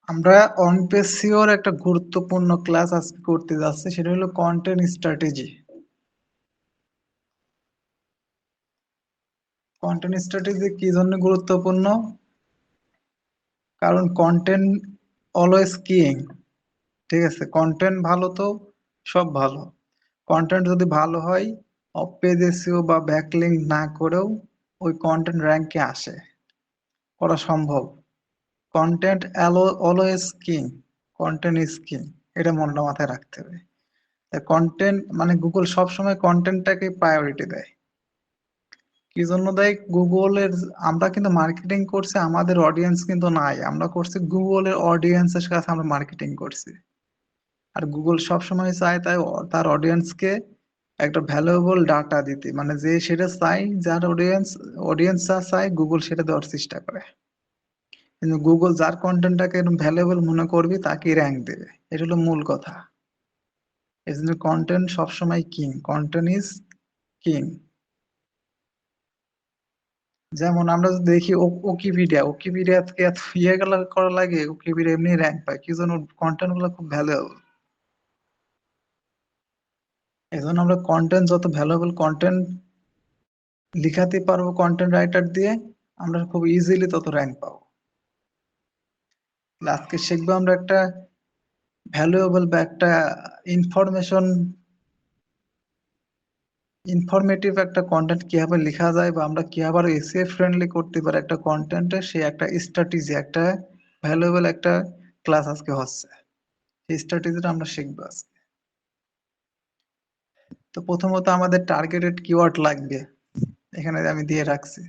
আমরা on page sure একটা গুরুত্বপূর্ণ ক্লাস আজকে করতে যাচ্ছি, সেটা হলো কন্টেন্ট স্ট্র্যাটেজি। কন্টেন্ট স্ট্র্যাটেজি কি জন্য গুরুত্বপূর্ণ? কারণ কন্টেন্ট অলওয়েজ কিং। ঠিক আছে, কন্টেন্ট ভালো তো সব ভালো। কন্টেন্ট যদি ভালো হয়, অফ পেজ এসইও বা ব্যাকলিঙ্ক না করেও ওই কন্টেন্ট র্যাঙ্কে আসে, করা সম্ভব। Content always king, content is king, এটা মনটা মাথায় রাখতে হবে। কন্টেন্ট মানে গুগল সবসময় কন্টেন্টটাকে প্রায়োরিটি দেয়। কি জন্য দেয়? গুগলের, আমরা কিন্তু মার্কেটিং করছি, আমাদের অডিয়েন্স কিন্তু নাই, আমরা করছি গুগলের অডিয়েন্সের কাছে আমরা মার্কেটিং করছি। আর গুগল সবসময় চায় তাই তার অডিয়েন্সকে একটা ভ্যালুয়েবল ডাটা দিতে, মানে যে সেটা চাই, যার অডিয়েন্স যা চায় গুগল সেটা দেওয়ার চেষ্টা করে। কিন্তু গুগল যার কন্টেন্টটাকে ভ্যালুয়েবল মনে করবি তাকে র্যাঙ্ক দেবে, এটা হলো মূল কথা। এই জন্য কন্টেন্ট সবসময় কিং, কন্টেন্ট ইজ কিং। যেমন আমরা যদি দেখি উইকিপিডিয়াকে এত করা লাগে, উইকিপিডিয়া এমনি র্যাঙ্ক পায় কি জন্য? কন্টেন্ট গুলো খুব ভ্যালুয়েবল। এই জন্য আমরা কন্টেন্ট, যত ভ্যালুয়েবল কন্টেন্ট লিখাতে পারবো কন্টেন্ট রাইটার দিয়ে, আমরা খুব ইজিলি তত র্যাঙ্ক পাবো। আজকে শিখবো আমরা একটা ভ্যালুয়েবল বা একটা ইনফরমেশন ইনফরমেটিভ একটা কন্টেন্ট কিভাবে লেখা যায়, বা আমরা কিভাবে আরো এসিও ফ্রেন্ডলি করতে পারি একটা কন্টেন্টে, সে একটা স্ট্র্যাটেজি, একটা ভ্যালুয়েবল একটা ক্লাস আজকে হচ্ছে। সেই স্ট্র্যাটেজিটা আমরা শিখবো আজকে। তো প্রথমত আমাদের টার্গেটেড কিওয়ার্ড লাগবে, এখানে আমি দিয়ে রাখছি।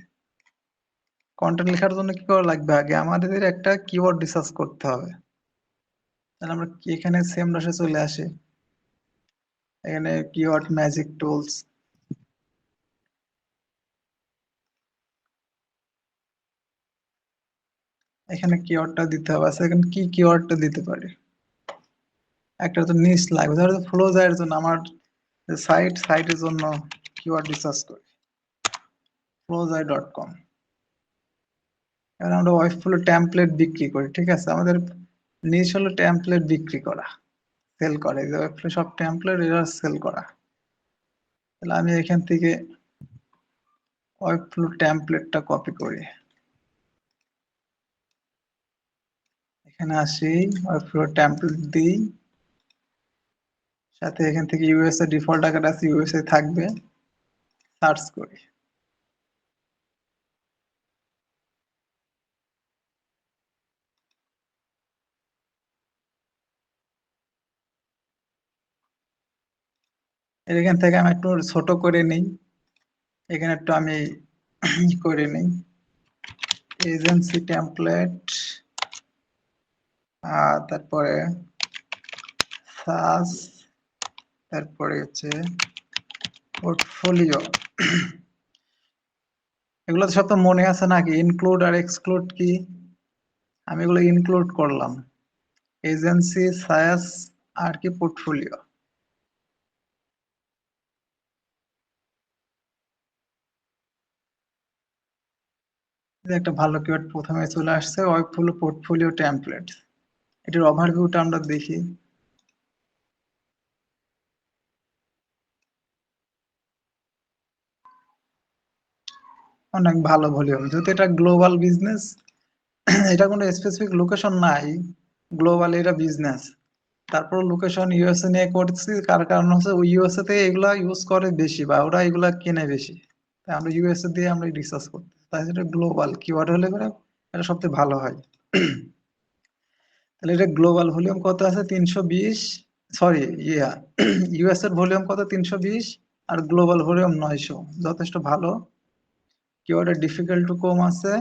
কন্টেন্ট লেখার জন্য কি করা লাগবে? আগে আমাদের একটা কিওয়ার্ড রিসার্চ করতে হবে। তাহলে আমরা এখানে সেম রাশে চলে আসি, এখানে কিওয়ার্ড ম্যাজিক টুলস, এখানে কিওয়ার্ডটা দিতে হবে। আচ্ছা, এখানে কি কিওয়ার্ডটা দিতে পারি? একটা তো নিশ লাগবে, ধরো ফ্লো যায় জন্য আমার সাইটের জন্য কিওয়ার্ড রিসার্চ করি flowjai.com। এবার আমরা ওয়েবফ্লো টেমপ্লেট বিক্রি করি, ঠিক আছে, আমাদের নিশ হলো টেমপ্লেট বিক্রি করা, সেল করে। এই যে ওয়েবফ্লো সব টেমপ্লেট এরা সেল করা। তাহলে আমি এখান থেকে ওয়েবফ্লো টেমপ্লেটটা কপি করি, এখানে আসি, ওয়েবফ্লো টেমপ্লেট দিই, সাথে এখান থেকে ইউএসএ ডিফল্ট আকারে আছে, ইউএসএ থাকবে, সার্চ করি। এখান থেকে আমি একটু ছোট করে নিই, এখানে একটু আমি করে নিই এজেন্সি টেমপ্লেট, তারপরে সাস, তারপরে হচ্ছে পোর্টফোলিও। এগুলো তো সব তো মনে আছে নাকি? ইনক্লুড আর এক্সক্লুড কি? আমি এগুলো ইনক্লুড করলাম, এজেন্সি, সায়াস আর কি পোর্টফোলিও। একটা ভালো কিওয়ার্ড প্রথমে চলে আসছে, ওয়েবফ্লো পোর্টফোলিও টেমপ্লেট। এটার ওভারভিউটা আমরা দেখি। অনেক ভালো ভলিউম, যেহেতু এটা গ্লোবাল বিজনেস, এটা কোনো স্পেসিফিক লোকেশন নাই, গ্লোবাল এটা বিজনেস। তারপর লোকেশন ইউএসএ নিয়ে করছি, কার কারণ হচ্ছে ওই ইউএসএ তে এগুলা ইউজ করে বেশি, বা ওরা এগুলা কেনে বেশি, তাই আমরা ইউএসএ দিয়ে আমরা রিসার্চ করতে, তাই এটা গ্লোবাল কিওয়ার্ড হলে পরে এটা সবচেয়ে ভালো হয়। তাহলে এটা গ্লোবাল ভলিউম কত আছে? 320। সরি, ইয়া ইউএস এর ভলিউম কত? 320। আর গ্লোবাল ভলিউম 900, যথেষ্ট ভালো। কিওয়ার্ডের ডিফিকাল্ট কম আছে,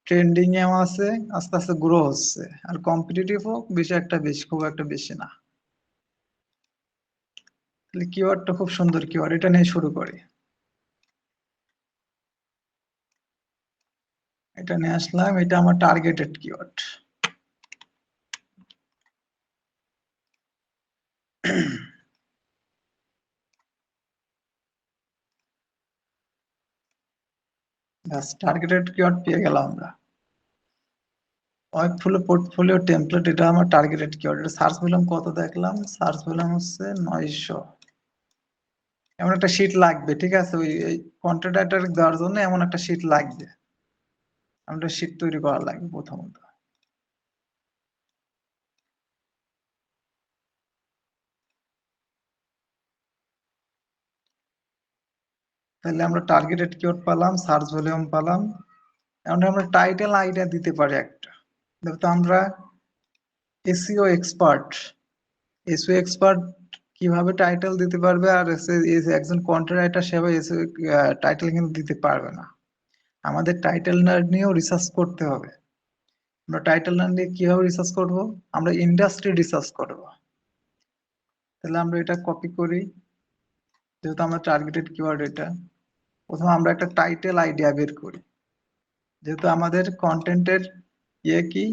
ট্রেন্ডিং এও আছে, আস্তে আস্তে গ্রো হচ্ছে, আর কম্পিটিটিভও বেশি একটা, বেশি খুব একটা বেশি না। তাহলে কিওয়ার্ডটা খুব সুন্দর কিওয়ার্ড, এটা নিয়ে শুরু করি। এটা নিয়ে আসলাম, এটা আমার টার্গেটেড কিওয়ার্ড। ব্যাস, টার্গেটেড কিওয়ার্ড পেয়ে গেলাম আমরা। ওয়েবফ্লো পোর্টফোলিও টেমপ্লেট, এটা আমার টার্গেটেড কিওয়ার্ড। এটা সার্চ ভলিউম কত দেখলাম, সার্চ ভলিউম হচ্ছে 900। এমন একটা শীট লাগবে, ঠিক আছে, ওই কন্টেন্ট রাইটার দেওয়ার জন্য এমন একটা শীট লাগবে, এমন একটা শীট তৈরি করা লাগবে প্রথমত। তাহলে আমরা টার্গেটেড কিওয়ার্ড পেলাম, সার্চ ভলিউম পেলাম। এখন আমরা টাইটেল আইডিয়া দিতে পারি একটা। দেখো তো আমরা এসইও এক্সপার্ট, এসইও এক্সপার্ট কিভাবে টাইটেল দিতে পারবে, আর একজন কন্টেন্ট রাইটার সেভাবে এসইও টাইটেল কিন্তু দিতে পারবে না। আমাদের টাইটেল নিয়েও রিসার্চ করতে হবে। আমরা টাইটেল নিয়ে কিভাবে রিসার্চ করব, আমরা ইন্ডাস্ট্রি রিসার্চ করব। তাহলে আমরা এটা কপি করি, যেহেতু আমরা টার্গেটেড কিওয়ার্ড এটা। প্রথমে আমরা একটা টাইটেল আইডিয়া বের করি, যেহেতু আমাদের কন্টেন্টের কি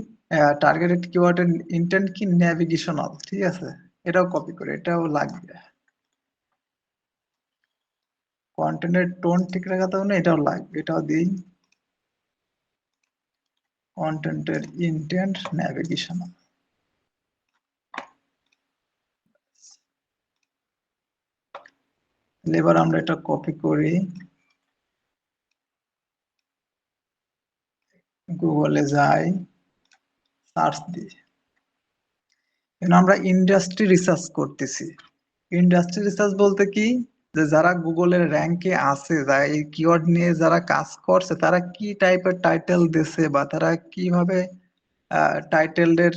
টার্গেটেড কিওয়ার্ডের ইন্টেন্ট কি ন্যাভিগেশনাল, ঠিক আছে, এটাও কপি করি, এটাও লাগবে। কন্টেন্টের টোন ঠিক রাখা তো না, এটাও লাগবে, এটাও দিই। কন্টেন্টের ইন্টেন্ট ন্যাভিগেশনাল। এবার আমরা এটা কপি করি, গুগলে যাই, সার্চ দিই। এখন আমরা ইন্ডাস্ট্রি রিসার্চ করতেছি। ইন্ডাস্ট্রি রিসার্চ বলতে কি, যে যারা গুগলের র্যাঙ্কে আছে, যারা এই কিওয়ার্ড নিয়ে যারা কাজ করছে, তারা কি টাইপের টাইটেল দিছে, বা তারা কিভাবে টাইটেলের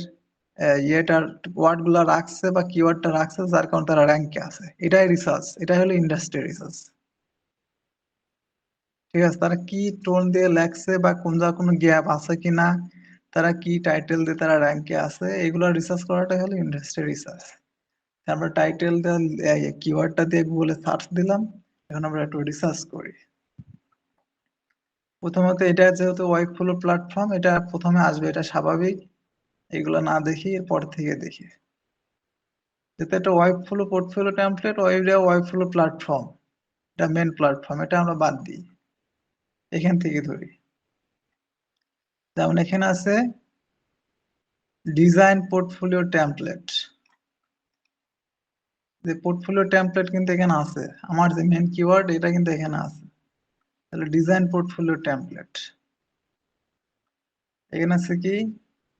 ইয়েটার ওয়ার্ড গুলা রাখছে বা কিওয়ার্ডটা রাখছে, যার কারণে তারা র্যাঙ্কে আছে। এটাই রিসার্চ, এটাই হলো ইন্ডাস্ট্রি রিসার্চ। ঠিক আছে, তারা কি টোন দিয়ে লেখছে, বা কোন জায়গায় কোনো গ্যাপ আছে কিনা, তারা কি টাইটেল দিয়ে তারা র্যাঙ্কে আছে, এগুলো রিসার্চ করাটাই হলো ইন্ডাস্ট্রি রিসার্চ। আমরা টাইটেলটা কিওয়ার্ডটা দিয়ে গুগলে সার্চ দিলাম। এখন আমরা একটু রিসার্চ করি। প্রথমত এটা যেহেতু ওয়েবফ্লো প্ল্যাটফর্ম, এটা প্রথমে আসবে, এটা স্বাভাবিক। এগুলো না দেখি, এরপর থেকে দেখি। যেহেতু একটা ওয়েবফ্লো পোর্টফোলিও টেমপ্লেট, ওয়েবফ্লো প্ল্যাটফর্ম, এটা মেন প্ল্যাটফর্ম, এটা আমরা বাদ দিই, এখান থেকে ধরি। যেমন এখানে আছে ডিজাইন পোর্টফোলিও টেমপ্লেট, যে পোর্টফোলিও টেমপ্লেট কিন্তু এখানে আছে, আমার যে মেন কিওয়ার্ড এটা কিন্তু এখানে আছে। তাহলে ডিজাইন পোর্টফোলিও টেমপ্লেট, এখানে আছে কি,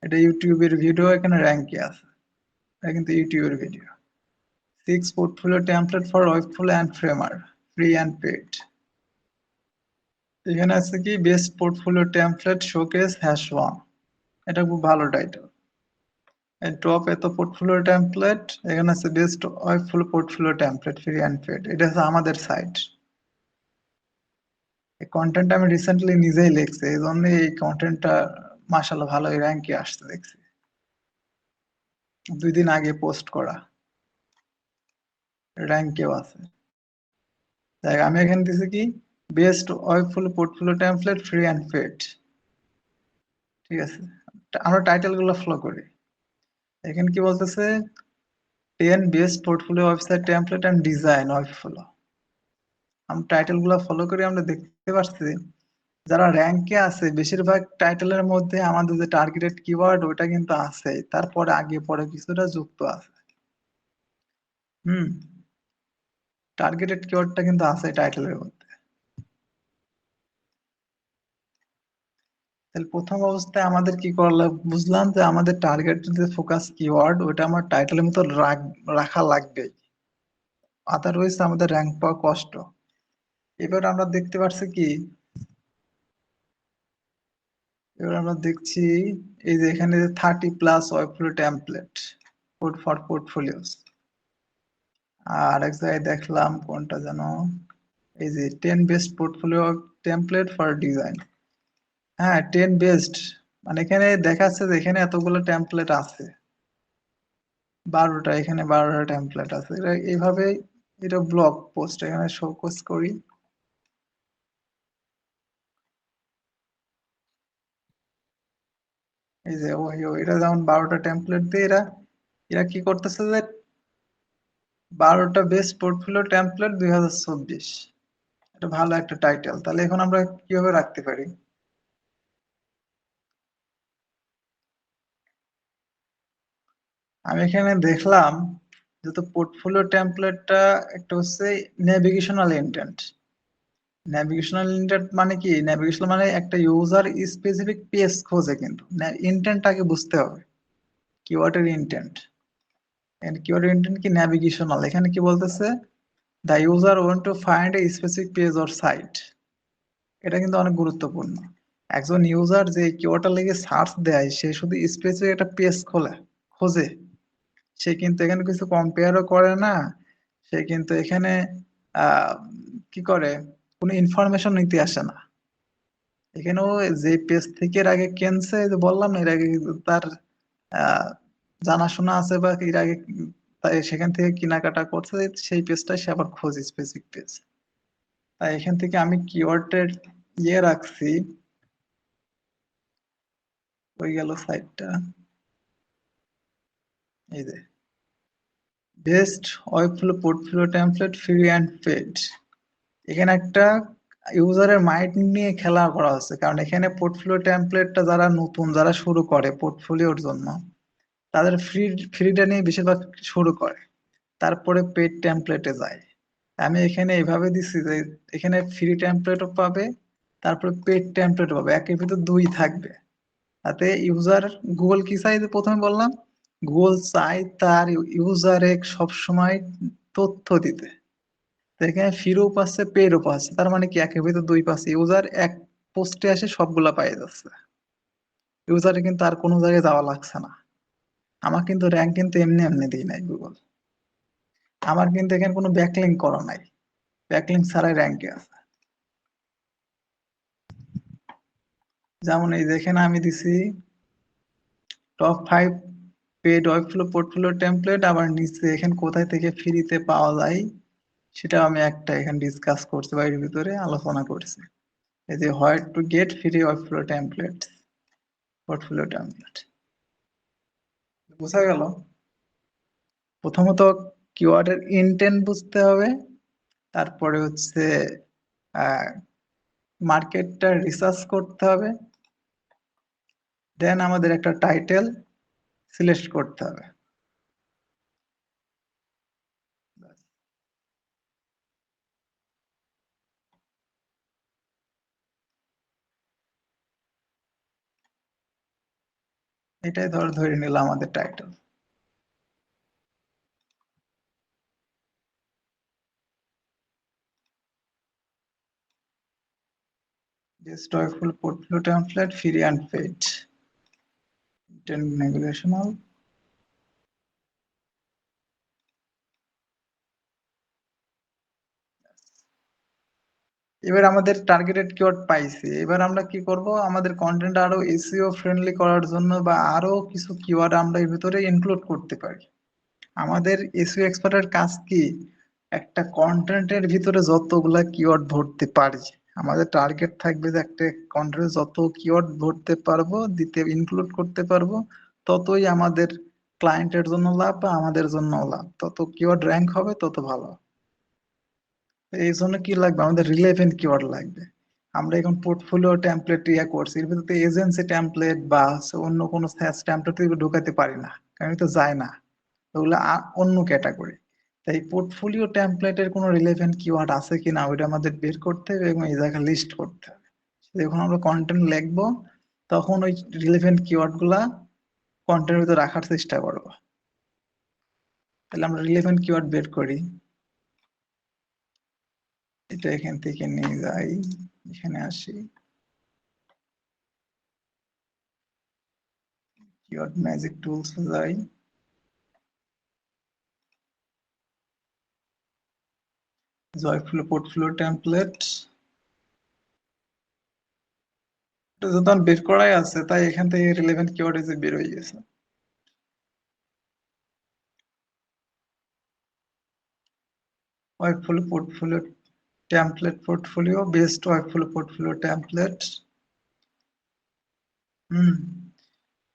এটা ইউটিউবের ভিডিও, এখানে র্যাঙ্কে আছে, এটা কিন্তু ইউটিউবের video. 6 portfolio template for Webflow and Framer, free and paid. এখানে আছে কি, বেস্ট পোর্টফোলিও টেমপ্লেট শোকেস #1, এটা খুব ভালো টাইটেল। টপ এত পোর্টফোলিও টেমপ্লেট, এখানে আছে best Webflow portfolio template free and paid, এটা হচ্ছে আমাদের সাইট। এই কন্টেন্ট আমি রিসেন্টলি নিজেই লিখছি, এই জন্য এই কন্টেন্টটা মাশাআল্লাহ ভালো র্যাঙ্কে আসতে দেখছি, 2 দিন আগে পোস্ট করা, র্যাঙ্কেও আছে। দেখ আমি এখানে দিছি কি, best Webflow portfolio template free and paid, ঠিক আছে। আমরা টাইটেল গুলো ফলো করি। এখানে কি বলতেছে, 10 best portfolio website template and design Webflow. আমরা টাইটেল গুলো ফলো করি, আমরা দেখতে পাচ্ছি যারা র্যাঙ্কে আছে বেশিরভাগ টাইটেলের মধ্যে আমাদের যে টার্গেটেড কিওয়ার্ড ওটা কিন্তু আছে, তারপরে আগে পরে কিছুটা যুক্ত আছে। হুম, টার্গেটেড কিওয়ার্ডটা কিন্তু আছে টাইটেলের মধ্যে। তাহলে প্রথম অবস্থায় আমাদের কি করলাম, বুঝলাম যে আমাদের টার্গেট যে ফোকাস কিওয়ার্ড ওটা আমার টাইটেলের মতো রাখা লাগবে, আদারওয়াইজ আমাদের র্যাঙ্ক পাওয়া কষ্ট। এবার আমরা দেখতে পাচ্ছি কি, এবার আমরা দেখছি এই যে এখানে 30+ ওয়েবফ্লো টেমপ্লেট ফর পোর্টফোলিওস। আর এক জায়গায় দেখলাম কোনটা যেন, এই যে 10 best portfolio template for design. হ্যাঁ, 10 বেস্ট, মানে এখানে দেখাচ্ছে যে এখানে এতগুলো টেমপ্লেট আছে, 12টা, এখানে 12টা টেমপ্লেট আছে। এটা এইভাবে, এটা ব্লগ পোস্ট, এখানে শোকজ করি। এই যে এটা যেমন 12টা টেমপ্লেট দিয়ে এরা এরা কি করতেছে, যে 12টা বেস্ট পোর্টফোলিও টেমপ্লেট 2024, এটা ভালো একটা টাইটেল। তাহলে এখন আমরা কিভাবে রাখতে পারি, আমি এখানে দেখলাম যেহেতু পোর্টফোলিও টেমপ্লেটটা একটা হচ্ছে নেভিগেশনাল ইন্টেন্ট। নেভিগেশনাল ইন্টেন্ট মানে কি? নেভিগেশনাল মানে একটা ইউজার স্পেসিফিক পেজ খোঁজে, কিন্তু ইন্টেন্টটাকে বুঝতে হবে। কিওয়ার্ডের ইন্টেন্ট, কিওয়ার্ডের ইন্টেন্ট কি? নেভিগেশনাল। এখানে কি বলতেছে? The user want to find a specific page or site. এটা কিন্তু অনেক গুরুত্বপূর্ণ। একজন ইউজার যে কিওয়ার্ডটা লিখে সার্চ দেয়, সে শুধু স্পেসিফিক একটা পেজ খোঁজে। সে কিন্তু এখানে কিছু কম্পেয়ারও করে না। সে কিন্তু এখানে আহ কি করে, কোনো ইনফরমেশন নিতে আসে না। এখানেও যে পেজ থেকে এর আগে কিনছে, এই যে বললাম না, এর আগে কিন্তু তার আহ জানাশোনা আছে বা এর আগে তাই সেখান থেকে কেনাকাটা করছে, সেই পেজটা সে আবার খোঁজে, স্পেসিফিক পেজ। তাই এখান থেকে আমি কিওয়ার্ডের রাখছি। ওই গেল সাইটটা, এই যে best Webflow portfolio template free and paid. এখানে একটা ইউজারের মাইন্ড নিয়ে খেলা করা হচ্ছে, কারণ এখানে পোর্টফোলিও টেমপ্লেটটা যারা নতুন, যারা শুরু করে পোর্টফোলিওর জন্য, তাদের ফ্রিটা নিয়ে বেশিরভাগ শুরু করে, তারপরে পেড টেমপ্লেটে যায়। আমি এখানে এইভাবে দিচ্ছি যে এখানে ফ্রি টেমপ্লেটও পাবে, তারপরে পেড টেমপ্লেটও পাবে, একের ভিতর দুই থাকবে। তাতে ইউজার, গুগল কি চাই যে প্রথমে বললাম, গুগল চাই তার ইউজারে সবসময় তথ্য দিতে। তো এখানে ফ্রিও পাচ্ছে, পেডও পাচ্ছে, তার মানে কি একের ভিতর দুই পাচ্ছে। ইউজার এক পোস্টে আসে সবগুলা পাই যাচ্ছে, ইউজারে কিন্তু আর কোনো জায়গায় যাওয়া লাগছে না। আমার কিন্তু র্যাঙ্ক কিন্তু এমনি এমনি দিই নাই গুগল, আমার কিন্তু এখানে কোনো ব্যাকলিঙ্ক করা নাই, ব্যাকলিঙ্ক ছাড়াই র্যাঙ্কে আছে। যেমন এই যেখানে আমি দিছি টপ 5 পেড ওয়েবফ্লো পোর্টফোলিও টেমপ্লেট, আবার নিচে এখানে কোথায় থেকে ফ্রিতে পাওয়া যায় সেটা আমি একটা এখানে ডিসকাস করছি বা এর ভিতরে আলোচনা করছি। এই যে where to get free Webflow template, portfolio template. বোঝা গেল? প্রথমত কিওয়ার্ডের ইনটেন্ট বুঝতে হবে, তারপরে হচ্ছে মার্কেটটা রিসার্চ করতে হবে, দেন আমাদের একটা টাইটেল সিলেক্ট করতে হবে। এটাই ধরে নিলাম আমাদের title. Just joyful portfolio template, free and paid. Navigational. এবার আমাদের টার্গেটেড কিওয়ার্ড পাইছি, এবার আমরা কি করব, আমাদের কন্টেন্ট আরো এসইও ফ্রেন্ডলি করার জন্য বা আরো কিছু কিওয়ার্ড আমরা এর ভিতরে ইনক্লুড করতে পারি। আমাদের এসইও এক্সপার্টের কাজ কি? একটা কন্টেন্টের ভিতরে যতগুলা কিওয়ার্ড ধরতে পারি, আমাদের টার্গেট থাকবে যে একটা কন্টেন্টে যত কিওয়ার্ড ধরতে পারবো, দিতে ইনক্লুড করতে পারবো, ততই আমাদের ক্লায়েন্টের জন্য লাভ বা আমাদের জন্য লাভ, তত কিওয়ার্ড র্যাঙ্ক হবে তত ভালো। এই জন্য কি লাগবে, আমাদের রিলেভেন্ট কিওয়ার্ড লাগবে। আমরা এখন পোর্টফোলিও টেমপ্লেট করছি, এর ভিতরে এজেন্সি টেমপ্লেট বা অন্য কোনো স্যাস টেমপ্লেট ঢুকাতে পারি না, কারণ এটা যায় না, ওগুলো অন্য ক্যাটাগরি। তাই পোর্টফোলিও টেমপ্লেটের কোনো রিলেভেন্ট কিওয়ার্ড আছে কিনা ওইটা আমাদের বের করতে হবে এবং এই জায়গায় লিস্ট করতে হবে। যখন আমরা কন্টেন্ট লিখবো, তখন ওই রিলেভেন্ট কিওয়ার্ড গুলা কন্টেন্টের ভিতরে রাখার চেষ্টা করবো। তাহলে আমরা রিলেভেন্ট কিওয়ার্ড বের করি, এটা এখান থেকে নিয়ে যাই, এখানে আসি, কিওয়ার্ড ম্যাজিক টুলস যাই, জয়ফ্লো পোর্টফোলিও টেমপ্লেট, এটা যখন বের করাই আছে, তাই এখান থেকে রিলেভেন্ট কিওয়ার্ড এসে বের হয়ে গেছে। Webflow portfolio template, portfolio best Webflow portfolio template, hmm,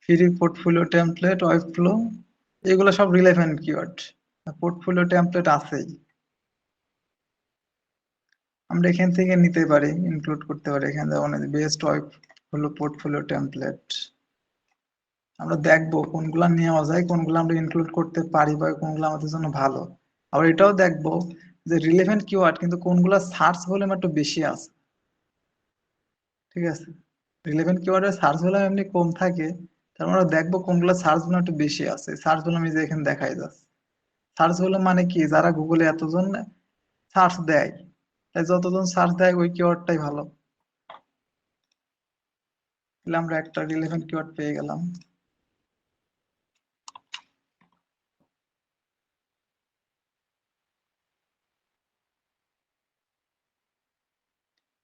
free portfolio template, Webflow, এগুলো সব রিলেভেন্ট কিওয়ার্ড। পোর্টফোলিও টেমপ্লেট আছেই, আমরা এখান থেকে নিতে পারি, ইনক্লুড করতে পারি। এখানে যেমন বেস্ট ওয়েবফ্লো পোর্টফোলিও টেমপ্লেট, আমরা দেখবো কোনগুলা নেওয়া যায়, কোনগুলো আমরা ইনক্লুড করতে পারি বা কোনগুলো আমাদের জন্য ভালো। আবার এটাও দেখবো যে রিলেভেন্ট কিওয়ার্ড কিন্তু কোনগুলা সার্চ ভলিউম একটু বেশি আছে। ঠিক আছে, রিলেভেন্ট কিওয়ার্ডের সার্চ ভলিউম এমনি কম থাকে, তার মানে আমরা দেখবো কোনগুলা সার্চ ভলিউম একটু বেশি আছে। সার্চ ভলিউম এই যে এখানে দেখাই যাচ্ছে। সার্চ ভলিউম মানে কি, যারা গুগলে এতজন সার্চ দেয়, তাই যতজন সার্চ দেয় ওই কিওয়ার্ডটাই ভালো। তাহলে আমরা একটা রিলেভেন্ট কিওয়ার্ড পেয়ে গেলাম।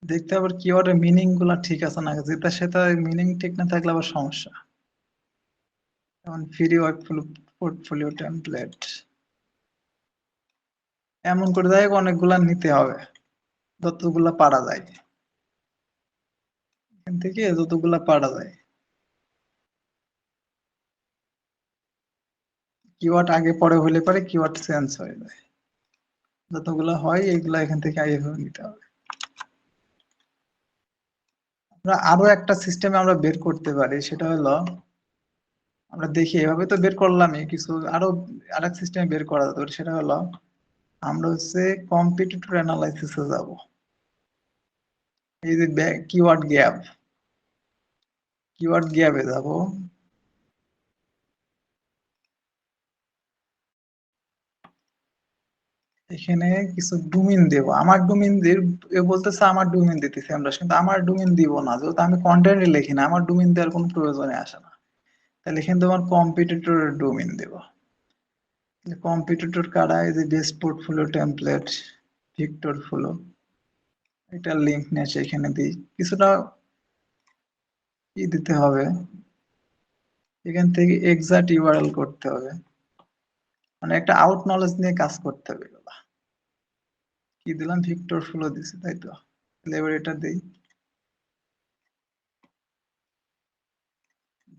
দেখতে আবার কিওয়ার্ডের মিনিং গুলা ঠিক আছে না, যেটা সেটা মিনিং ঠিক না থাকলে আবার সমস্যা। যেমন ফ্রি ওয়েব পোর্টফোলিও টেমপ্লেট, এমন করে যাই হোক অনেকগুলা নিতে হবে, যতগুলা পারা যায়, এখান থেকে যতগুলা পারা যায়। কিওয়ার্ড আগে পরে হলে পারে কিওয়ার্ড চেঞ্জ হয়ে যায়, যতগুলা হয় এইগুলা এখান থেকে এইভাবে নিতে হবে। আমরা আরো একটা সিস্টেমে আমরা বের করতে পারি, সেটা হলো আমরা দেখি এভাবে তো বের করলামই, কিছু আরো আরেক সিস্টেমে বের করা যেতে পারে। সেটা হলো আমরা হচ্ছে কম্পিটিটর অ্যানালাইসিসে যাব। এই যে কিওয়ার্ড গ্যাপ, কিওয়ার্ড গ্যাপে যাব। এখানে কিছু ডোমেইন দেব, আমার ডোমেইন দিয়ে এ বলতেছে আমার ডোমেইন দিতেছি আমরা, কিন্তু আমার ডোমেইন দিব না, যেহেতু আমি কন্টেন্টে লিখি না, আমার ডোমেইন দেওয়ার কোনো প্রয়োজনে আসে না। তাহলে এখানে তোমার কম্পিটিটরের ডোমেইন দেব। কম্পিটিটর কারা, এই যে best portfolio template, Victor flow, এটা লিংক নিয়ে এসে এখানে দিই। কিছুটা কি দিতে হবে, এখান থেকে এক্সাক্ট ইউআরএল করতে হবে, মানে একটা আউট নলেজ নিয়ে কাজ করতে হবে এগুলা। কি দিলাম, ভিক্টর ফ্লো দিছি তাই তো, তাহলে এবার এটা দিই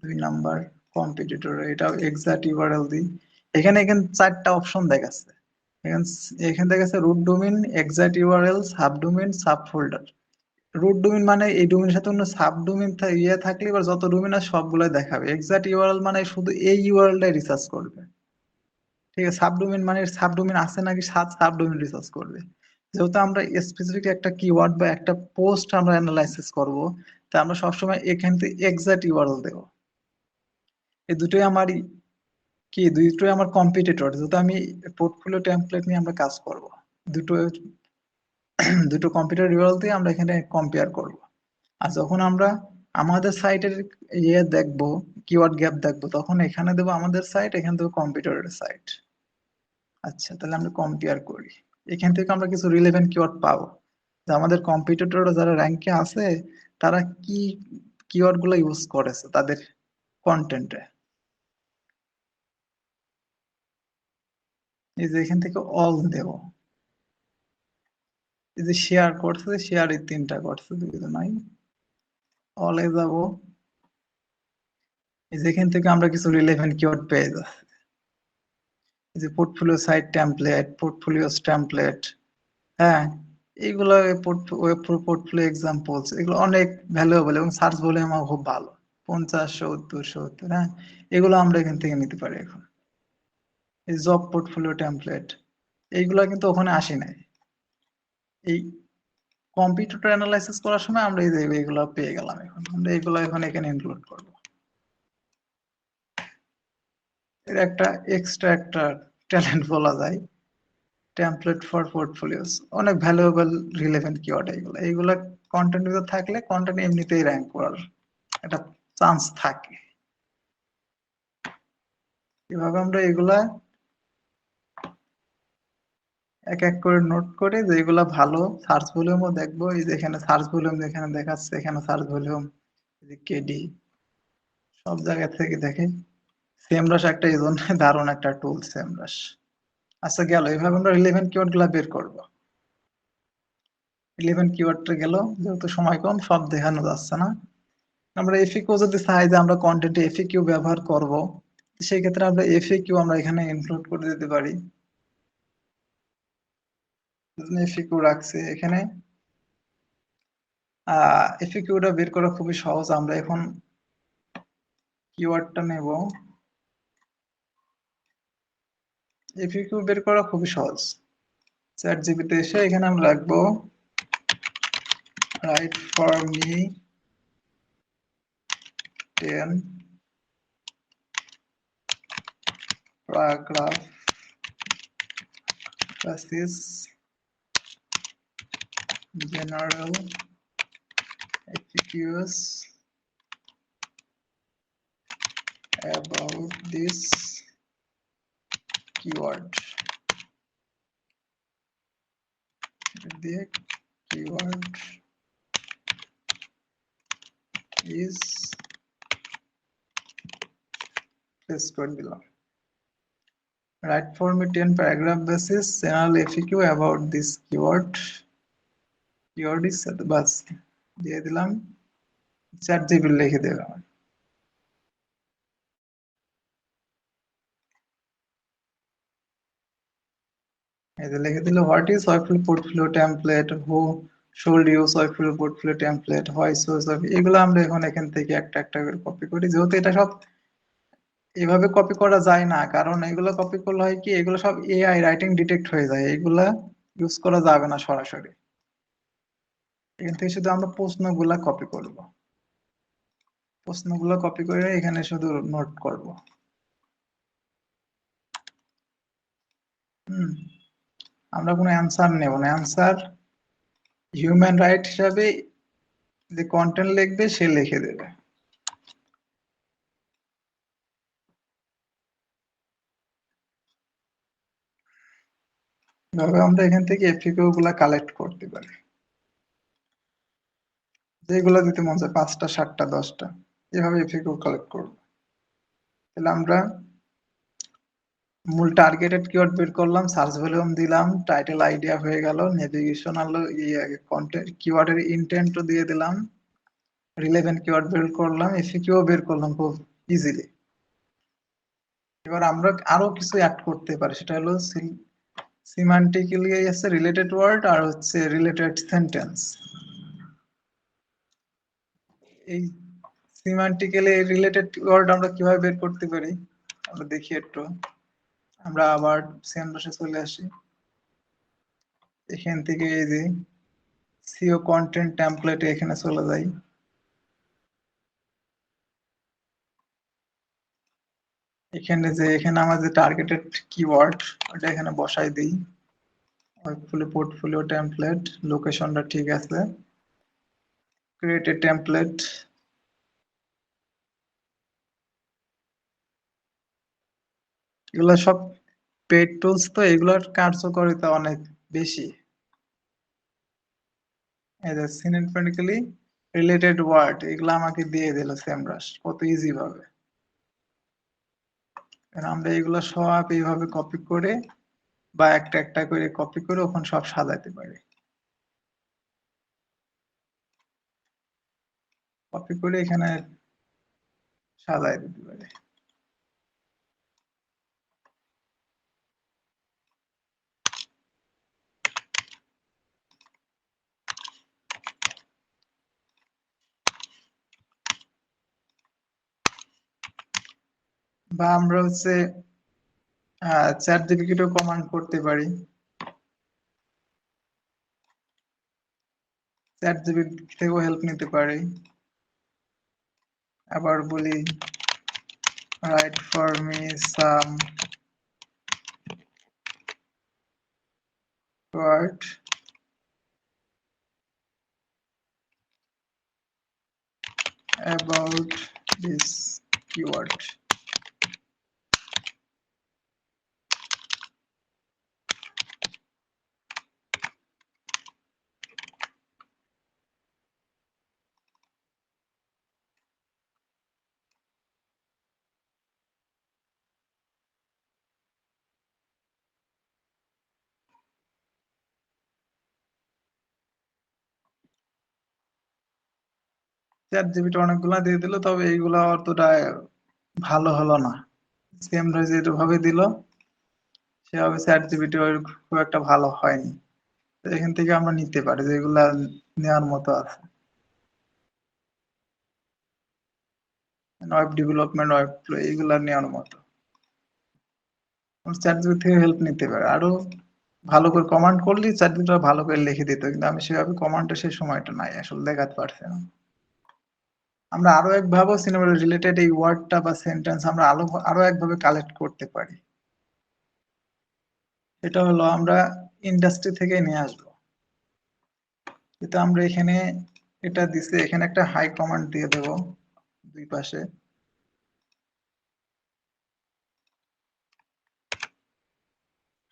2 নাম্বার কম্পিটিটর, এটা এক্সাক্ট ইউআরএল দিই। এখানে এখানে চারটা অপশন দেখাচ্ছে। এখানে এখানে দেখাচ্ছে root domain, exact URL, sub domain, sub folder. Root domain মানে এই ডোমেইনের সাথে অন্য সাব ডোমেইন ইয়ে থাকলে এবার যত ডোমেইন আছে সবগুলাই দেখাবে। এক্সাক্ট ইউআরএল মানে শুধু এই ইউআরএলটাই রিসার্চ করবে। ঠিক আছে, সাবডোমেইন মানে সাবডোমেইন আছে নাকি সাত সাবডোমেইন রিসার্চ করবে। যেহেতু আমরা স্পেসিফিক একটা কিওয়ার্ড বা একটা পোস্ট আমরা অ্যানালাইসিস করব, তা আমরা সবসময় এখান থেকে এক্সাক্ট ইউআরএল দেবো। এই দুটোই আমার কি, দুটোই আমার কম্পিটিটর, যেহেতু আমি পোর্টফোলিও টেমপ্লেট নিয়ে আমরা কাজ করব। দুটো দুটো কম্পিউটার ইউআরএল দিয়ে আমরা এখানে কম্পেয়ার করব। আর যখন আমরা আমাদের সাইটের ইয়ে দেখবো, কিওয়ার্ড গ্যাপ দেখবো, তখন এখানে দেবো আমাদের সাইট, এখানে দেবো কম্পিউটারের সাইট। আচ্ছা, তাহলে আমরা কম্পেয়ার করি। এখান থেকে আমরা কিছু রিলেভেন্ট কিওয়ার্ড পাবো, যে আমাদের কম্পিটিটর যারা র্যাঙ্কে আছে তারা কি কিওয়ার্ড গুলো ইউজ করেছে তাদের কন্টেন্টে। এই যে এখান থেকে অল দেব, এই যে শেয়ার করছে, শেয়ার এই 3টা করছে, দুইটা নাই, অলে যাব। এই যে এখান থেকে আমরা কিছু রিলেভেন্ট কিওয়ার্ড পেয়ে যাচ্ছি। এই যে portfolio site template, portfolio template, হ্যাঁ, এইগুলো ওয়েব পোর্টফোলিও এক্সাম্পলস, এগুলো অনেক ভ্যালুয়েবল এবং সার্চ ভলিউম খুব ভালো, 50, 70, 70, হ্যাঁ, এগুলো আমরা এখান থেকে নিতে পারি এখন। এই জব পোর্টফোলিও টেমপ্লেট, এইগুলো কিন্তু ওখানে আসে নাই। এই কম্পিউটার অ্যানালাইসিস করার সময় আমরা এই যে এগুলো পেয়ে গেলাম, এখন আমরা এগুলো এখন এখানে ইনক্লুড করব। এর একটা এক্সট্রা একটা ট্যালেন্ট বলা যায়, টেমপ্লেট ফর পোর্টফোলিওস, অনেক ভ্যালুয়েবল রিলেভেন্ট কিওয়ার্ড এগুলো। এইগুলা কন্টেন্ট থাকলে কন্টেন্ট এমনিতেই র্যাঙ্ক করার একটা চান্স থাকে। এভাবে আমরা এগুলা এক এক করে নোট করে, যেগুলা ভালো সার্চ ভলিউমও দেখবো। এই যে এখানে সার্চ ভলিউম যেখানে দেখাচ্ছে, এখানে সার্চ ভলিউম কেডি সব জায়গা থেকে দেখে। সেমরাস একটা এই জন্য দারুণ একটা টুল সেমরাস। আচ্ছা, গেল এইভাবে আমরা রিলেভেন্ট কিওয়ার্ড গুলা বের করবো। রিলেভেন্ট কিওয়ার্ডটা গেল, যেহেতু সময় কম সব দেখানো যাচ্ছে না। আমরা এফএকিউ যদি চাই যে আমরা কন্টেন্টে এফএকিউ ব্যবহার করব, সেই ক্ষেত্রে আমরা এফএকিউ আমরা এখানে ইনক্লুড করে দিতে পারি। এফএকিউ রাখছি এখানে। এফএকিউটা বের করা খুবই সহজ। আমরা এখন কিওয়ার্ডটা নেব। এফিকিউ বের করা খুবই সহজ। চ্যাট জিপিতে এসে এখানে আমরা রাখবো right for me 10 paragraph basis general FAQs about this keyword. The keyword is paste করে দিলাম। Write for me 10 paragraph basis general FAQ about this keyword. Keyword is বাস দিয়ে দিলাম। চ্যাট জিপিটি লিখে দিলাম। এই যে লিখে দিল what is Webflow portfolio template, who should use Webflow portfolio template, why source of, এগুলো আমরা এখন এখান থেকে একটা একটা করে কপি করি। যেহেতু এটা সব এভাবে কপি করা যায় না, কারণ এগুলো কপি করলে হয় কি, এগুলো সব এআই রাইটিং ডিটেক্ট হয়ে যায়, এগুলা ইউজ করা যাবে না সরাসরি। এখান থেকে শুধু আমরা প্রশ্নগুলা কপি করব, প্রশ্নগুলো কপি করে এখানে শুধু নোট করব। আমরা কোনো অ্যান্সার নেব না, অ্যান্সার হিউম্যান রাইট হিসাবে যে কন্টেন্ট লিখবে সে লিখে দেবে। এভাবে আমরা এখান থেকে এফিকিউ গুলা কালেক্ট করতে পারি, যেগুলো দিতে মন চায় 5টা 7টা 10টা, এভাবে এফিকিউ কালেক্ট করব। তাহলে আমরা মূল টার্গেটেড কিওয়ার্ড বের করলাম, সার্চ ভলিউম দিলাম, টাইটেল আইডিয়া হয়ে গেল, নেভিগেশনাল কন্টেন্ট কিওয়ার্ডের ইন্টেন্টও দিয়ে দিলাম, রিলেভেন্ট কিওয়ার্ড বের করলাম, এফিকিউ বের করলাম খুব ইজিলি। এবার আমরা আরো কিছু অ্যাড করতে পারি, সেটা হলো সিমান্টিক্যালি আছে রিলেটেড ওয়ার্ড আর হচ্ছে রিলেটেড সেন্টেন্স। এই সিমান্টিক্যালি রিলেটেড ওয়ার্ড আমরা কিভাবে বের করতে পারি আমরা দেখি একটু। আমরা আবার সেম বসে চলে আসি, এখান থেকে এই যে সিও কন্টেন্ট টেমপ্লেটে এখানে চলে যাই। এখানে আমাদের টার্গেটেড কিওয়ার্ড ওটা এখানে বসাই দিই, ওয়েবফ্লো পোর্টফোলিও টেমপ্লেট, লোকেশনটা ঠিক আছে, ক্রিয়েট এ টেমপ্লেট। এগুলো সব পেড টুলস, তো এগুলোর কার্যকারিতা অনেক বেশি। এই যে সিনেমেটিক্যালি রিলেটেড ওয়ার্ড এগুলো আমাকে দিয়ে দিল সেমরাস কত ইজি ভাবে। আমরা এগুলো সব এইভাবে কপি করে বা একটা একটা করে কপি করে ওখানে সব সাজাইতে পারি, কপি করে এখানে সাজাই দিতে পারি। বা আমরা হচ্ছে চ্যাট জিপিটিও কমান্ড করতে পারি, চ্যাট জিপিটি থেকেও হেল্প নিতে পারি। আবার বলি write for me some word about this keyword. ChatGPT অনেকগুলা দিয়ে দিল, তবে এইগুলা অতটা ভালো হলো না। সেম যেভাবে দিল সেভাবে চ্যাট জিপিটি খুব একটা ভালো হয়নি। তো এখান থেকে আমরা নিতে পারি যেগুলা নেওয়ার মতো আছে। ওয়েব ডেভেলপমেন্ট, ওয়েব ফ্লো এইগুলা নেওয়ার মতো চ্যাটজিপিটি থেকে হেল্প নিতে পারে। আরো ভালো করে কমান্ড করলে চ্যাটজিপিটি ভালো করে লিখে দিত, কিন্তু আমি সেভাবে কমান্ডে সেই সময়টা নাই, আসলে দেখাতে পারছি না। আমরা আরো একভাবে সিনেমা রিলেটেড এই ওয়ার্ডটা বা সেন্টেন্স আমরা আরো একভাবে কালেক্ট করতে পারি। এটা হলো আমরা ইন্ডাস্ট্রি থেকে নিয়ে আসবো। যেটা আমরা এখানে এটা দিছে, এখানে একটা হাই কমান্ড দিয়ে দেব দুই পাশে,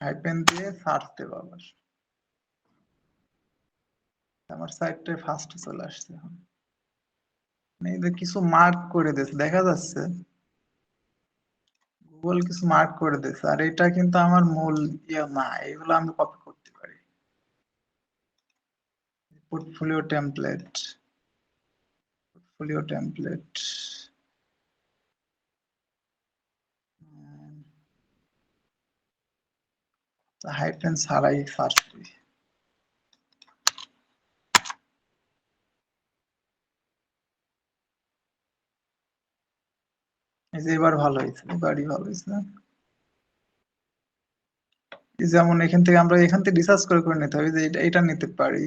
হাইপেন দিয়ে সার্চ দেব। আবার আমার সাইটটা ফার্স্ট চলে আসছে এখন। এই যে কিছু মার্ক করে দিয়েছে, দেখা যাচ্ছে গুগল কিছু মার্ক করে দিয়েছে, আর এটা কিন্তু আমার মূল ইয়ে না, এগুলো আমি কপি করতে পারি। Portfolio template, portfolio template, hyphen ছাড়াই সার্চ করি। এই যে এবার ভালো হয়েছে, এবারই ভালো হয়েছে। যেমন এখান থেকে রিসার্চ করে করে নিতে হবে, যে এটা নিতে পারি।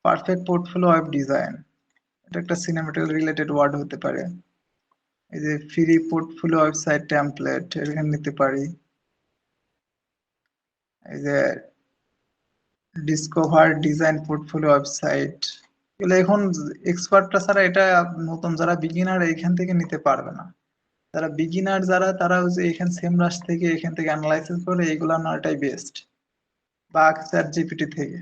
পারফেক্ট পোর্টফোলিও ওয়েব ডিজাইন, এটা একটা সিনেমেটিক রিলেটেড ওয়ার্ড হতে পারে। এই যে ফ্রি পোর্টফোলিও ওয়েবসাইট টেমপ্লেট, এখানে নিতে পারি। এই যে ডিসকভার ডিজাইন পোর্টফোলিও ওয়েবসাইট, এগুলো এখন এক্সপার্টরা ছাড়া এটা নতুন যারা বিগিনার এখান থেকে নিতে পারবে না। যারা বিগিনার যারা, তারা হচ্ছে এখান সেমরাশ থেকে এখান থেকে অ্যানালাইসিস করে এইগুলো নেওয়াটাই বেস্ট, বা চ্যাট জিপিটি থেকে।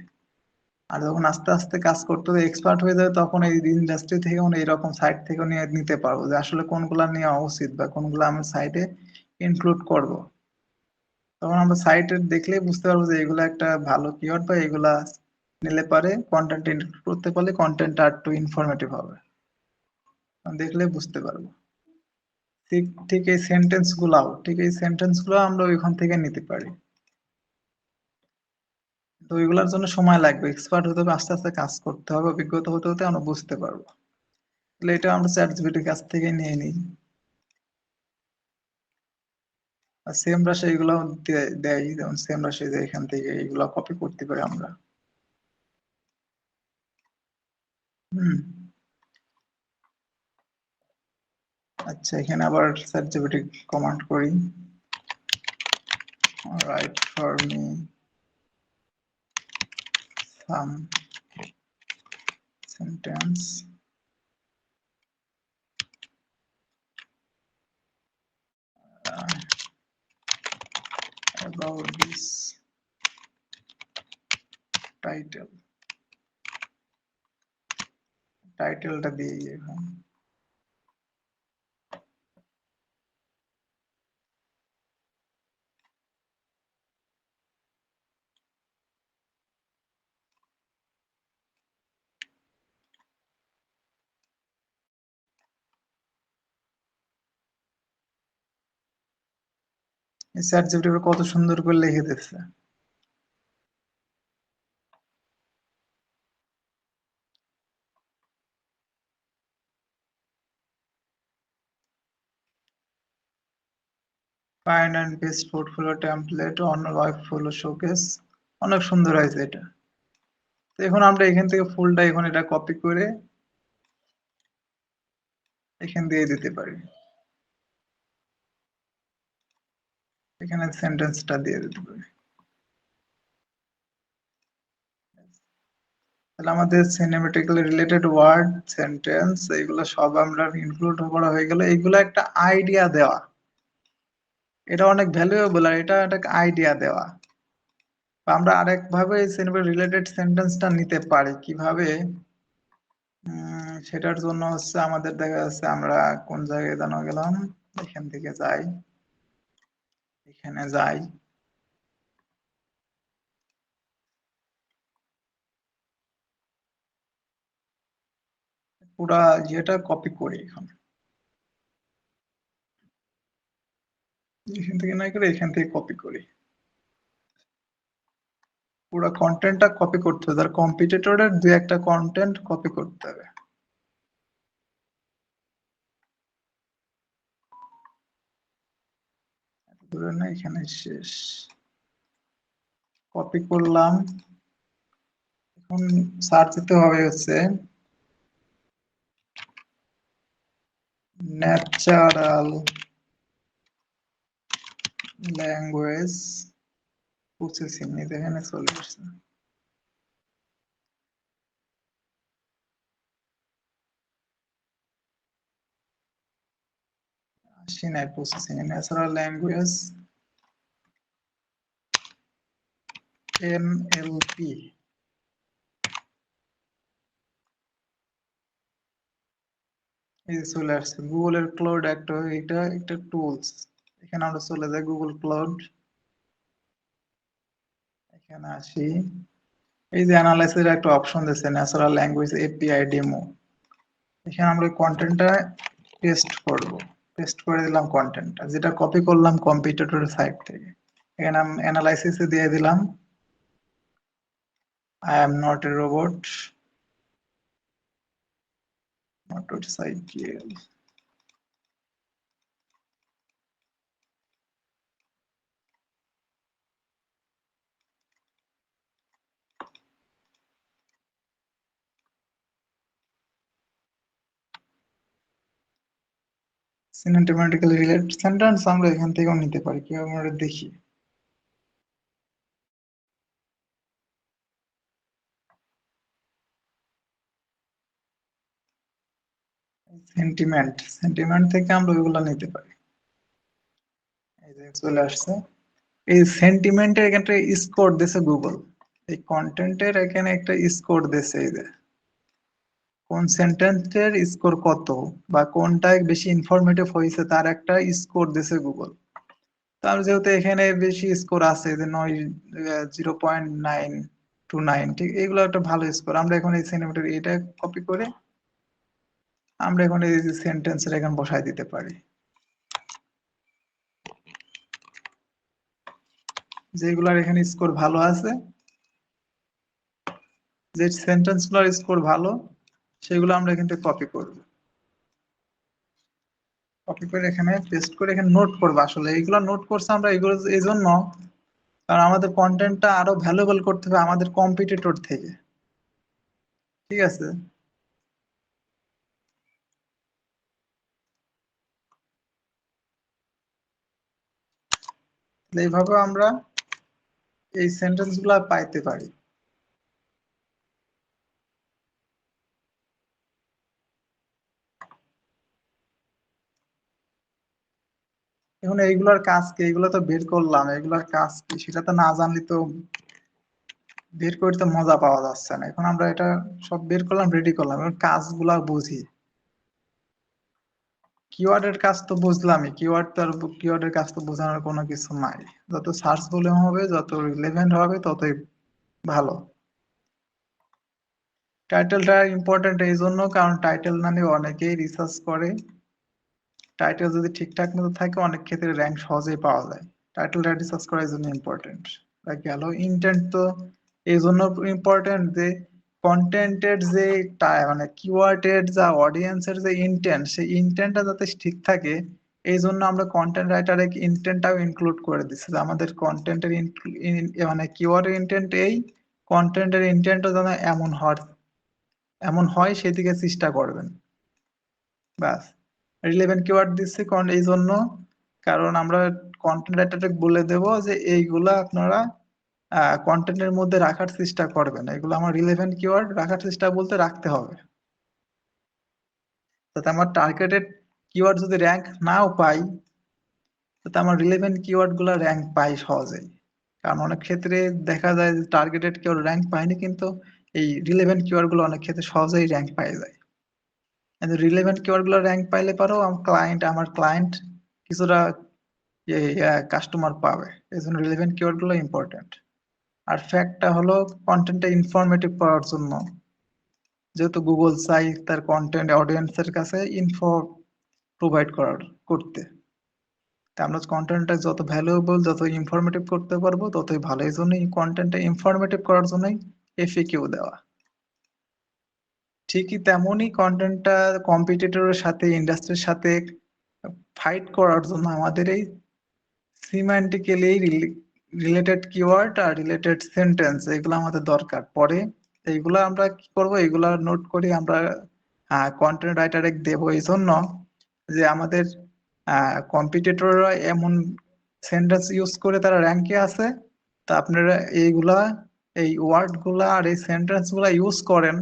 আর যখন আস্তে আস্তে কাজ করতে এক্সপার্ট হয়ে যাবে, তখন এই ইন্ডাস্ট্রি থেকে এইরকম সাইট থেকে নিয়ে নিতে পারবো যে আসলে কোনগুলা নেওয়া উচিত বা কোনগুলা আমি সাইটে ইনক্লুড করব। তখন আমরা সাইটে দেখলেই বুঝতে পারবো যে এগুলা একটা ভালো কিওয়ার্ড, বা এগুলা নিলে পারে কন্টেন্ট ইনক্লুড করতে পারলে কন্টেন্ট আর একটু ইনফরমেটিভ হবে, দেখলে বুঝতে পারবো। ঠিক ঠিক এই সেন্টেন্স গুলো আমরা ওইখান থেকে নিতে পারি। তো ওইগুলোর জন্য সময় লাগবে, এক্সপার্ট হতে হবে, আস্তে আস্তে কাজ করতে হবে, অভিজ্ঞতা হতে হতে আমরা বুঝতে পারবো। তাহলে এটা আমরা চ্যাট জিপিটির কাছ থেকে নিয়ে নিই। আর সেম রাশে এগুলো দেয়, যেমন সেম রাশে যে এখান থেকে এগুলো কপি করতে পারি আমরা। হুম। আচ্ছা, এখানে আবার চ্যাট জিপিটি কমান্ড করি, right for me some sentence about this title, টাইটেলটা দিয়ে এখন চ্যাট জিপিটি কত সুন্দর করে লিখে দিচ্ছে। Find and best portfolio template on workflow showcase, অনেক সুন্দর হয়েছে এটা। তো এখন আমরা এখান থেকে ফুলটা এখন এটা কপি করে এখান দিয়ে দিতে পারি, এখানে সেন্টেন্সটা দিয়ে দিতে পারি। তাহলে আমাদের সিনেমেটিক্যালি রিলেটেড ওয়ার্ড, সেন্টেন্স, এগুলো সব আমরা ইনক্লুড করা হয়ে গেল। এগুলো একটা আইডিয়া দেওয়া, এটা অনেক ভ্যালুয়েবল, আর এটা একটা আইডিয়া দেওয়া। আমরা আরেক ভাবে এই সিনেমা রিলেটেড সেন্টেন্সটা নিতে পারি কিভাবে, সেটার জন্য হচ্ছে আমাদের দেখা যাচ্ছে আমরা কোন জায়গায় জানা গেলাম, এখান থেকে যাই, এখানে যাই, পুরা ইয়েটা কপি করি এখন, এখান থেকে নাই করে এখান থেকে কপি করি। পুরো কন্টেন্টটা কপি করতে হবে, তার কম্পিটিটরের দুই একটা কন্টেন্ট কপি করতে হবে। ধরে না এখানে শেষ, কপি করলাম। এখন সার্চ দিতে হবে হচ্ছে ন্যাচারাল ল্যাঙ্গুয়েজ প্রসেসিং, এখানে চলে আসছে। আসি নাই প্রসেসিং, ন্যাচারাল ল্যাঙ্গুয়েজ এনএলপি, এই যে চলে আসছে গুগলের ক্লাউড। এটা একটা টুলস। এখানে আমরা চলে যাই গুগল ক্লাউড, এখানে আসি। এই যে অ্যানালাইসিস একটা অপশন দিচ্ছে ন্যাচারাল ল্যাঙ্গুয়েজ এপিআই ডেমো। এখানে আমরা কন্টেন্টটা পেস্ট করব, পেস্ট করে দিলাম কন্টেন্টটা, যেটা কপি করলাম কম্পিটিটরের সাইট থেকে। এখানে আমি অ্যানালাইসিসে দিয়ে দিলাম I am not a robot, not cycle. Cinematically related sentence আমরা এখান থেকেও নিতে পারি, কিভাবে আমরা দেখি। সেন্টিমেন্ট, সেন্টিমেন্ট থেকে আমরা ওইগুলো নিতে পারি। এই যে চলে আসছে, এই সেন্টিমেন্টের এখানে স্কোর দিছে গুগল, এই কন্টেন্টের এখানে একটা স্কোর দিছে। এই যে কোন সেন্টেন্সের স্কোর কত বা কোনটা বেশি ইনফরমেটিভ হয়েছে তার একটা স্কোর দিছে গুগল। তার যেহেতু এখানে বেশি স্কোর আছে যে 0.929, ঠিক এগুলো একটা ভালো স্কোর। আমরা এখন এই সেন্টিমেন্টের এটা কপি করে আমরা এখন এই যে সেন্টেন্সের এখানে বসাই দিতে পারি, যেগুলার এখানে স্কোর ভালো আছে, যে সেন্টেন্স গুলোর স্কোর ভালো সেগুলো আমরা এখান থেকে কপি করব। কপি করে এখানে পেস্ট করে এখানে নোট করবো। আসলে এইগুলো নোট করছে আমরা এগুলো এই জন্য, কারণ আমাদের কন্টেন্টটা আরো ভ্যালুয়েবল করতে হবে আমাদের কম্পিটিটর থেকে, ঠিক আছে। এইভাবে আমরা এই সেন্টেন্স গুলা পাইতে পারি। এখন এইগুলোর কাজ কি, এগুলো তো বের করলাম, এগুলোর কাজ কি সেটা তো না জানলে তো বের করতে মজা পাওয়া যাচ্ছে না। এখন আমরা এটা সব বের করলাম, রেডি করলাম, এখন কাজগুলা বুঝি। কিওয়ার্ডের কাজ তো বুঝলামই, কিওয়ার্ডের কাজ তো বোঝানোর কোনো কিছু নাই। যত সার্চ ভলিউম হবে, যত রিলেভেন্ট হবে, ততই ভালো। টাইটেলটা ইম্পর্টেন্ট এই জন্য, কারণ টাইটেল না নিয়ে অনেকেই রিসার্চ করে। টাইটেল যদি ঠিকঠাক মতো থাকে অনেক ক্ষেত্রে র্যাঙ্ক সহজেই পাওয়া যায়। টাইটেলটা রিসার্চ করার জন্য ইম্পর্টেন্ট। গেল ইন্টেন্ট তো এই জন্য ইম্পর্টেন্ট যে কন্টেন্টের যে মানে কিওয়ার্ডের যা অডিয়েন্সের যে ইন্টেন্ট, সেই ইন্টেন্টটা যাতে ঠিক থাকে, এই জন্য আমরা কন্টেন্ট রাইটারে ইন্টেন্টটাও ইনক্লুড করে দিচ্ছি যে আমাদের কন্টেন্টের মানে কিওয়ার্ডের ইন্টেন্ট এই, কন্টেন্টের ইন্টেন্টও যেন এমন হয় সেদিকে চেষ্টা করবেন। ব্যাস, রিলেভেন্ট কিওয়ার্ড দিচ্ছি কারণ এই জন্য, কারণ আমরা কন্টেন্ট রাইটারকে বলে দেব যে এইগুলা আপনারা কন্টেন্টের মধ্যে রাখার চেষ্টা করবেন, এগুলো আমার রিলেভেন্ট কিওয়ার্ড রাখার চেষ্টা বলতে রাখতে হবে, যাতে আমার টার্গেটেড কিওয়ার্ড যদি র্যাঙ্ক নাও পাই, যাতে আমার রিলেভেন্ট কিওয়ার্ড গুলা র্যাঙ্ক পাই সহজেই। কারণ অনেক ক্ষেত্রে দেখা যায় যে টার্গেটেড কিওয়ার্ড র্যাঙ্ক পায়নি, কিন্তু এই রিলেভেন্ট কিওয়ার্ড গুলো অনেক ক্ষেত্রে সহজেই র্যাঙ্ক পাই যায়। রিলেভেন্ট কিওয়ার্ড গুলো র্যাঙ্ক পাইলে পারো আমার ক্লায়েন্ট কিছুটা কাস্টমার পাবে। এই জন্য রিলেভেন্ট কিওয়ার্ড গুলো ইম্পর্টেন্ট। আর ফ্যাক্টটা হলো কন্টেন্টটা ইনফরমেটিভ করার জন্য, যেহেতু গুগল চাই তার কন্টেন্ট অডিয়েন্সের কাছে ইনফো প্রোভাইড করতে। তা আমরা কন্টেন্টটা যত ভ্যালুয়েবল, যত ইনফরমেটিভ করতে পারবো ততই ভালো। এই জন্যই কন্টেন্টটা ইনফরমেটিভ করার জন্যই এফএকিউ দেওয়া। ঠিকই তেমনই কন্টেন্টটা কম্পিটিটরের সাথে, ইন্ডাস্ট্রির সাথে ফাইট করার জন্য আমাদের এই সিম্যান্টিক্যালি রিলেটেড কিওয়ার্ড আর রিলেটেড সেন্টেন্স এগুলো আমাদের দরকার পরে। এইগুলা আমরা কি করব, এগুলা নোট করি আমরা কন্টেন্ট রাইটারে দেবো এই জন্য যে আমাদের কম্পিটিটররা এমন সেন্টেন্স ইউজ করে তারা র্যাঙ্কে আছে। তা আপনারা এইগুলা, এই ওয়ার্ড গুলা আর এই সেন্টেন্স গুলা ইউজ করেন,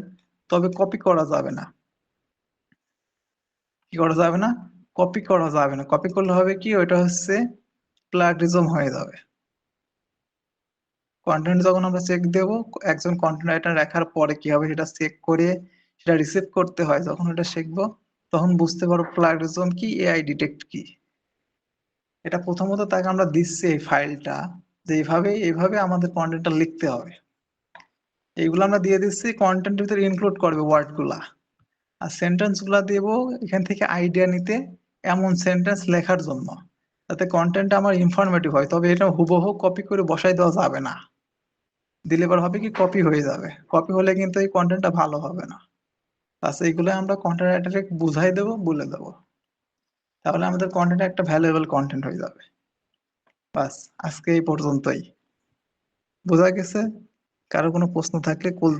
তবে কপি করা যাবে না। কি করা যাবে না? কপি করা যাবে না। কপি করলে হবে কি, ওইটা হচ্ছে প্লাগরিজম হয়ে যাবে। কন্টেন্ট যখন আমরা চেক দেব, একজন কন্টেন্ট রাইটার রাখার পরে কি হবে সেটা চেক করে সেটা রিসিভ করতে হয়, যখন এটা শিখবো তখন বুঝতে পারবো প্লাগরিজম কি, এআই ডিটেক্ট কি। এটা প্রথমত তাকে আমরা দিচ্ছি এই ফাইলটা, যে এইভাবে আমাদের কন্টেন্টটা লিখতে হবে। এইগুলো আমরা দিয়ে দিচ্ছি, কন্টেন্টের ভিতরে ইনক্লুড করবে ওয়ার্ড গুলা, আর সেন্টেন্স গুলা দেব এখান থেকে আইডিয়া নিতে, এমন সেন্টেন্স লেখার জন্য যাতে কন্টেন্ট আমার ইনফরমেটিভ হয়। তবে এটা হুবহু কপি করে বসাই দেওয়া যাবে না, দিলে এবার হবে কি কপি হয়ে যাবে, কপি হলে কিন্তু এই কন্টেন্টটা ভালো হবে না। আচ্ছা, এইগুলো আমরা কন্টেন্ট রাইটারে বুঝাই দেবো, বলে দেবো, তাহলে আমাদের কন্টেন্ট একটা ভ্যালুয়েবল কন্টেন্ট হয়ে যাবে। বাস, আজকে এই পর্যন্তই। বোঝা গেছে? কারো কোনো প্রশ্ন থাকলে কল